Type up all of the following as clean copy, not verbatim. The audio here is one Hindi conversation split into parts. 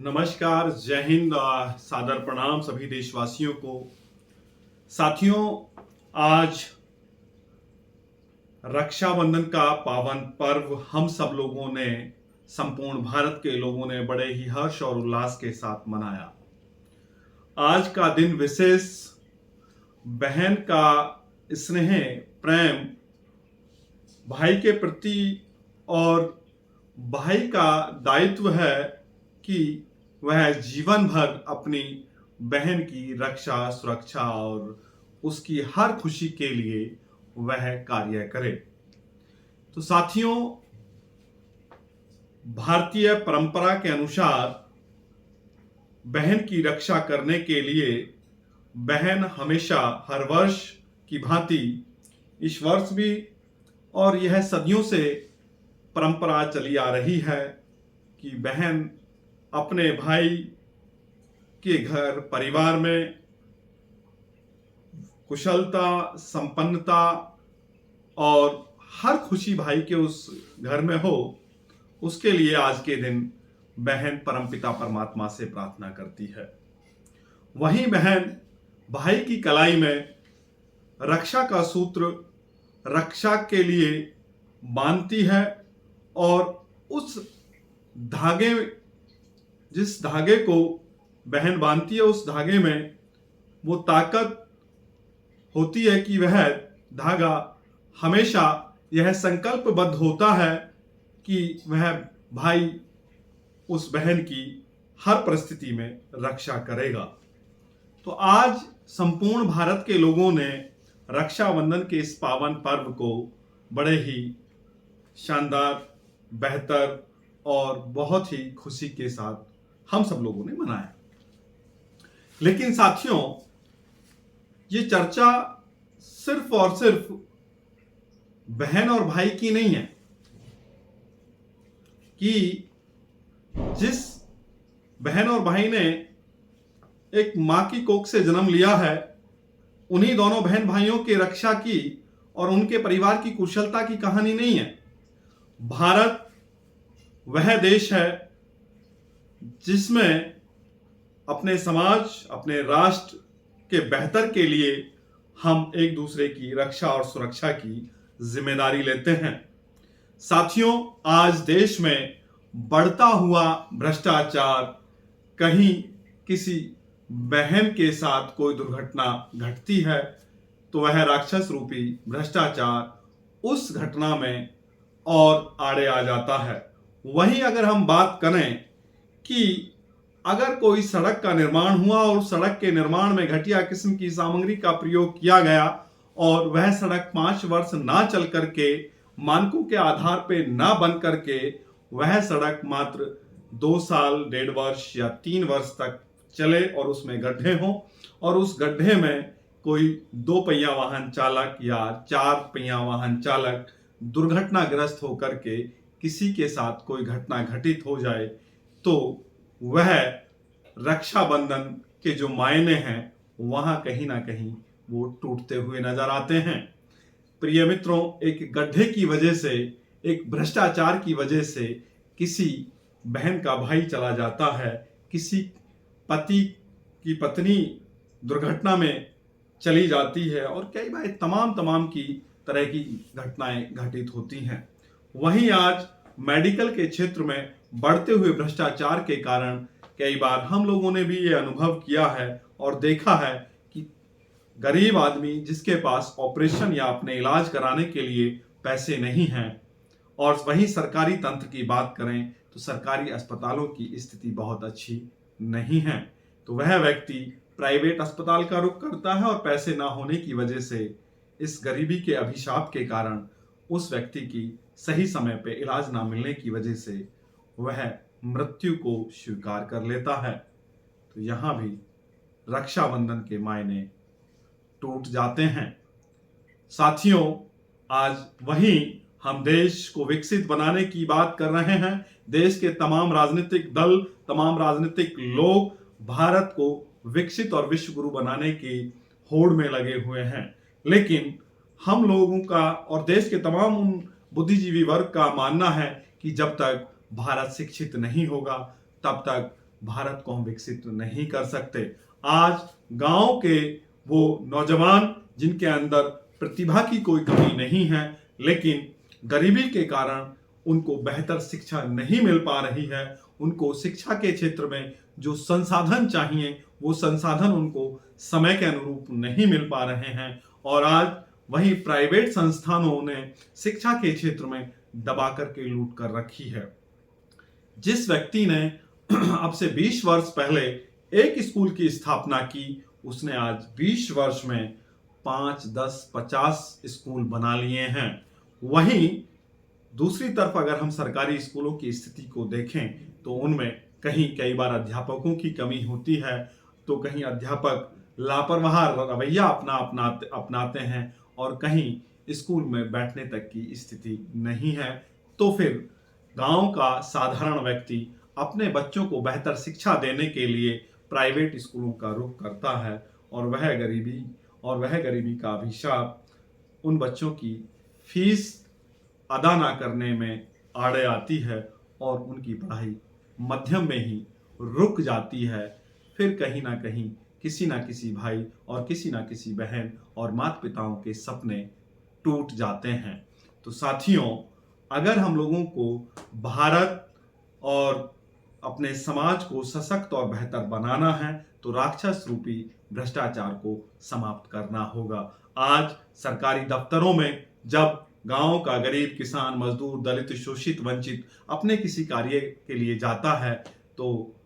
नमस्कार, जय हिंद, सादर प्रणाम सभी देशवासियों को। साथियों, आज रक्षाबंधन का पावन पर्व हम सब लोगों ने, संपूर्ण भारत के लोगों ने बड़े ही हर्ष और उल्लास के साथ मनाया। आज का दिन विशेष बहन का स्नेह, प्रेम भाई के प्रति और भाई का दायित्व है कि वह जीवन भर अपनी बहन की रक्षा, सुरक्षा और उसकी हर खुशी के लिए वह कार्य करे। तो साथियों, भारतीय परंपरा के अनुसार बहन की रक्षा करने के लिए बहन हमेशा हर वर्ष की भांति इस वर्ष भी, और यह सदियों से परंपरा चली आ रही है कि बहन अपने भाई के घर परिवार में कुशलता, संपन्नता और हर खुशी भाई के उस घर में हो, उसके लिए आज के दिन बहन परमपिता परमात्मा से प्रार्थना करती है। वहीं बहन भाई की कलाई में रक्षा का सूत्र रक्षा के लिए बांधती है और उस धागे, जिस धागे को बहन बांधती है, उस धागे में वो ताकत होती है कि वह धागा हमेशा यह संकल्पबद्ध होता है कि वह भाई उस बहन की हर परिस्थिति में रक्षा करेगा। तो आज संपूर्ण भारत के लोगों ने रक्षाबंधन के इस पावन पर्व को बड़े ही शानदार, बेहतर और बहुत ही खुशी के साथ हम सब लोगों ने मनाया। लेकिन साथियों, ये चर्चा सिर्फ और सिर्फ बहन और भाई की नहीं है कि जिस बहन और भाई ने एक मां की कोख से जन्म लिया है, उन्हीं दोनों बहन भाइयों की रक्षा की और उनके परिवार की कुशलता की कहानी नहीं है। भारत वह देश है जिसमें अपने समाज, अपने राष्ट्र के बेहतर के लिए हम एक दूसरे की रक्षा और सुरक्षा की जिम्मेदारी लेते हैं। साथियों, आज देश में बढ़ता हुआ भ्रष्टाचार, कहीं किसी बहन के साथ कोई दुर्घटना घटती है तो वह राक्षस रूपी भ्रष्टाचार उस घटना में और आड़े आ जाता है। वहीं अगर हम बात करें कि अगर कोई सड़क का निर्माण हुआ और सड़क के निर्माण में घटिया किस्म की सामग्री का प्रयोग किया गया और वह सड़क 5 वर्ष ना चल करके, मानकों के आधार पे ना बन करके वह सड़क मात्र 2 साल, 1.5 वर्ष या 3 वर्ष तक चले और उसमें गड्ढे हों और उस गड्ढे में कोई 2 पहिया वाहन चालक या 4 पहिया वाहन चालक दुर्घटनाग्रस्त होकर के किसी के साथ कोई घटना घटित हो जाए, तो वह रक्षाबंधन के जो मायने हैं वहां कहीं ना कहीं वो टूटते हुए नजर आते हैं। प्रिय मित्रों, एक गड्ढे की वजह से, एक भ्रष्टाचार की वजह से किसी बहन का भाई चला जाता है, किसी पति की पत्नी दुर्घटना में चली जाती है और कई बार तमाम की तरह की घटनाएं घटित होती हैं। वहीं आज मेडिकल के क्षेत्र में बढ़ते हुए भ्रष्टाचार के कारण कई बार हम लोगों ने भी ये अनुभव किया है और देखा है कि गरीब आदमी जिसके पास ऑपरेशन या अपने इलाज कराने के लिए पैसे नहीं हैं, और वहीं सरकारी तंत्र की बात करें तो सरकारी अस्पतालों की स्थिति बहुत अच्छी नहीं है, तो वह व्यक्ति प्राइवेट अस्पताल का रुख करता है और पैसे ना होने की वजह से, इस गरीबी के अभिशाप के कारण उस व्यक्ति की सही समय पे इलाज ना मिलने की वजह से वह मृत्यु को स्वीकार कर लेता है। तो यहां भी रक्षाबंधन के मायने टूट जाते हैं। साथियों, आज वहीं हम देश को विकसित बनाने की बात कर रहे हैं। देश के तमाम राजनीतिक दल, तमाम राजनीतिक लोग भारत को विकसित और विश्व गुरु बनाने की होड़ में लगे हुए हैं, लेकिन हम लोगों का और देश के तमाम उन बुद्धिजीवी वर्ग का मानना है कि जब तक भारत शिक्षित नहीं होगा तब तक भारत को हम विकसित नहीं कर सकते। आज गांव के वो नौजवान जिनके अंदर प्रतिभा की कोई कमी नहीं है, लेकिन गरीबी के कारण उनको बेहतर शिक्षा नहीं मिल पा रही है, उनको शिक्षा के क्षेत्र में जो संसाधन चाहिए वो संसाधन उनको समय के अनुरूप नहीं मिल पा रहे हैं, और आज वहीं प्राइवेट संस्थानों ने शिक्षा के क्षेत्र में दबा करके लूट कर रखी है। जिस व्यक्ति ने अब से 20 वर्ष पहले एक स्कूल की स्थापना की, उसने आज 20 वर्ष में 5, 10, 50 स्कूल बना लिए हैं। वहीं दूसरी तरफ अगर हम सरकारी स्कूलों की स्थिति को देखें तो उनमें कई बार अध्यापकों की कमी होती है, तो कहीं अध्यापक लापरवाह रवैया अपनाते हैं और कहीं स्कूल में बैठने तक की स्थिति नहीं है। तो फिर गांव का साधारण व्यक्ति अपने बच्चों को बेहतर शिक्षा देने के लिए प्राइवेट स्कूलों का रुख करता है, और वह गरीबी का अभिशाप उन बच्चों की फीस अदा ना करने में आड़े आती है और उनकी पढ़ाई मध्यम में ही रुक जाती है। फिर कहीं ना कहीं किसी ना किसी भाई और किसी ना किसी बहन और माता पिताओं के सपने टूट जाते हैं। तो साथियों, अगर हम लोगों को भारत और अपने समाज को सशक्त और बेहतर बनाना है तो राक्षस रूपी भ्रष्टाचार को समाप्त करना होगा। आज सरकारी दफ्तरों में जब गांव का गरीब किसान, मजदूर, दलित, शोषित, वंचित अपने किसी कार्य के लिए जाता है तो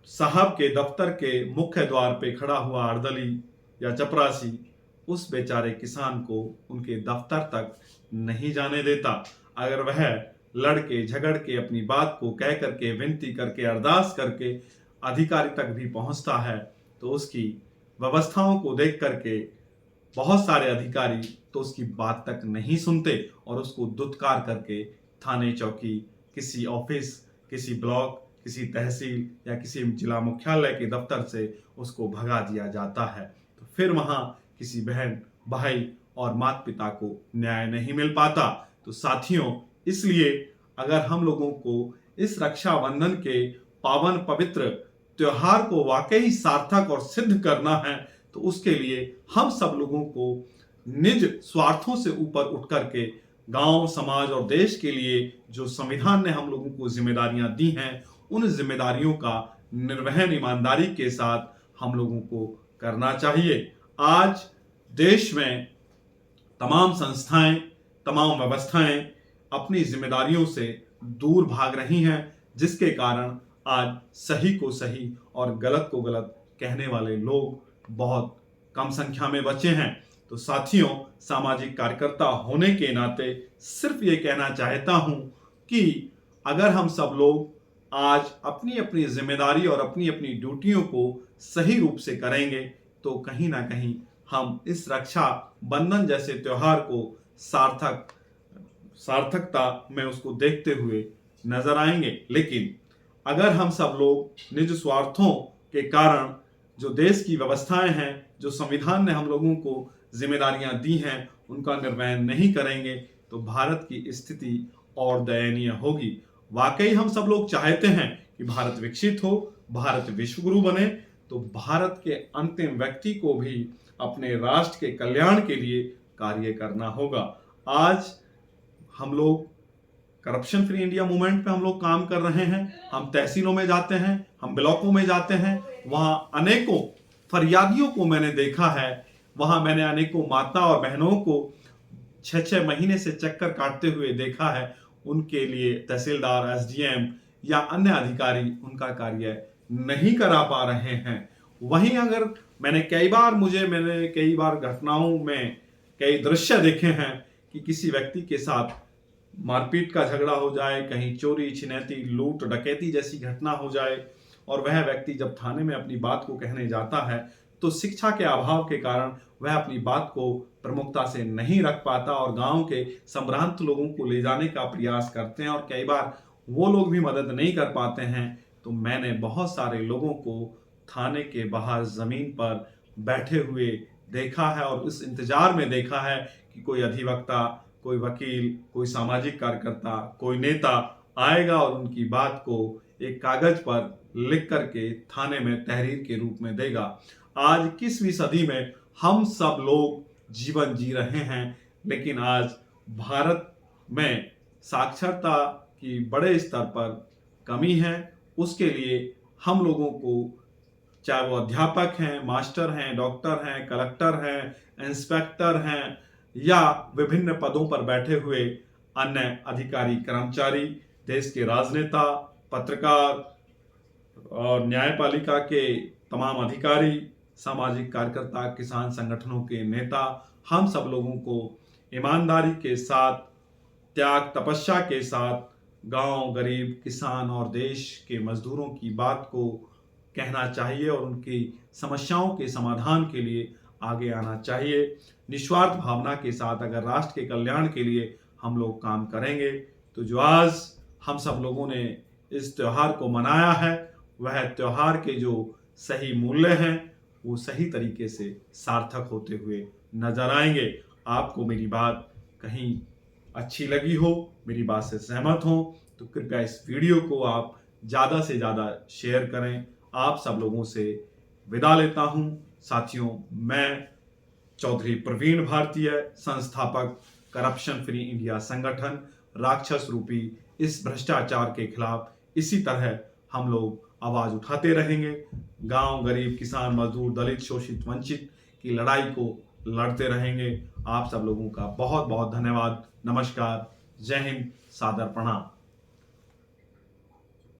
साहब के दफ्तर के मुख्य द्वार पे खड़ा हुआ अर्दली या चपरासी उस बेचारे किसान को उनके दफ्तर तक नहीं जाने देता। अगर वह लड़के झगड़ के अपनी बात को कह करके, विनती करके, अरदास करके अधिकारी तक भी पहुंचता है तो उसकी व्यवस्थाओं को देख करके बहुत सारे अधिकारी तो उसकी बात तक नहीं सुनते और उसको दुत्कार करके थाने चौकी, किसी ऑफिस, किसी ब्लॉक, किसी तहसील या किसी जिला मुख्यालय के दफ्तर से उसको भगा दिया जाता है। तो फिर वहां किसी बहन, भाई और माता पिता को न्याय नहीं मिल पाता। तो साथियों, इसलिए अगर हम लोगों को इस रक्षाबंधन के पावन पवित्र त्योहार को वाकई सार्थक और सिद्ध करना है तो उसके लिए हम सब लोगों को निज स्वार्थों से ऊपर उठ करके गांव, समाज और देश के लिए जो संविधान ने हम लोगों को जिम्मेदारियां दी हैं, उन जिम्मेदारियों का निर्वहन ईमानदारी के साथ हम लोगों को करना चाहिए। आज देश में तमाम संस्थाएं, तमाम व्यवस्थाएं अपनी जिम्मेदारियों से दूर भाग रही हैं, जिसके कारण आज सही को सही और गलत को गलत कहने वाले लोग बहुत कम संख्या में बचे हैं। तो साथियों, सामाजिक कार्यकर्ता होने के नाते सिर्फ ये कहना चाहता हूं कि अगर हम सब लोग आज अपनी अपनी जिम्मेदारी और अपनी अपनी ड्यूटियों को सही रूप से करेंगे तो कहीं ना कहीं हम इस रक्षा बंधन जैसे त्योहार को सार्थकता में उसको देखते हुए नजर आएंगे। लेकिन अगर हम सब लोग निज स्वार्थों के कारण जो देश की व्यवस्थाएं हैं, जो संविधान ने हम लोगों को जिम्मेदारियां दी हैं, उनका निर्वहन नहीं करेंगे तो भारत की स्थिति और दयनीय होगी। वाकई हम सब लोग चाहते हैं कि भारत विकसित हो, भारत विश्वगुरु बने, तो भारत के अंतिम व्यक्ति को भी अपने राष्ट्र के कल्याण के लिए कार्य करना होगा। आज हम लोग करप्शन फ्री इंडिया मूवमेंट पे हम लोग काम कर रहे हैं। हम तहसीलों में जाते हैं, हम ब्लॉकों में जाते हैं, वहां अनेकों फरियादियों को मैंने देखा है। वहां मैंने अनेकों माता और बहनों को 6-6 महीने से चक्कर काटते हुए देखा है। उनके लिए तहसीलदार, एसडीएम या अन्य अधिकारी उनका कार्य नहीं करा पा रहे हैं। वहीं अगर मैंने कई बार घटनाओं में कई दृश्य देखे हैं कि किसी व्यक्ति के साथ मारपीट का झगड़ा हो जाए, कहीं चोरी, छिनैती, लूट, डकैती जैसी घटना हो जाए और वह व्यक्ति जब थाने में अपनी बात को कहने जाता है तो शिक्षा के अभाव के कारण वह अपनी बात को प्रमुखता से नहीं रख पाता और गांव के संभ्रांत लोगों को ले जाने का प्रयास करते हैं और कई बार वो लोग भी मदद नहीं कर पाते हैं। तो मैंने बहुत सारे लोगों को थाने के बाहर जमीन पर बैठे हुए देखा है और इस इंतजार में देखा है कि कोई अधिवक्ता, कोई वकील, कोई सामाजिक कार्यकर्ता, कोई नेता आएगा और उनकी बात को एक कागज पर लिख करके थाने में तहरीर के रूप में देगा। आज 21वीं सदी में हम सब लोग जीवन जी रहे हैं, लेकिन आज भारत में साक्षरता की बड़े स्तर पर कमी है। उसके लिए हम लोगों को, चाहे वो अध्यापक हैं, मास्टर हैं, डॉक्टर हैं, कलेक्टर हैं, इंस्पेक्टर हैं, या विभिन्न पदों पर बैठे हुए अन्य अधिकारी कर्मचारी, देश के राजनेता, पत्रकार और न्यायपालिका के तमाम अधिकारी, सामाजिक कार्यकर्ता, किसान संगठनों के नेता, हम सब लोगों को ईमानदारी के साथ, त्याग तपस्या के साथ गांव, गरीब, किसान और देश के मजदूरों की बात को कहना चाहिए और उनकी समस्याओं के समाधान के लिए आगे आना चाहिए। निस्वार्थ भावना के साथ अगर राष्ट्र के कल्याण के लिए हम लोग काम करेंगे तो जो आज हम सब लोगों ने इस त्योहार को मनाया है, वह त्योहार के जो सही मूल्य हैं वो सही तरीके से सार्थक होते हुए नजर आएंगे। आपको मेरी बात कहीं अच्छी लगी हो, मेरी बात से सहमत हो, तो कृपया इस वीडियो को आप ज़्यादा से ज़्यादा शेयर करें। आप सब लोगों से विदा लेता हूं। साथियों, मैं चौधरी प्रवीण भारतीय, संस्थापक करप्शन फ्री इंडिया संगठन, राक्षस रूपी इस भ्रष्टाचार के खिलाफ इसी तरह हम लोग आवाज उठाते रहेंगे। गांव, गरीब, किसान, मजदूर, दलित, शोषित, वंचित की लड़ाई को लड़ते रहेंगे। आप सब लोगों का बहुत बहुत धन्यवाद। नमस्कार, जय हिंद, सादर प्रणाम।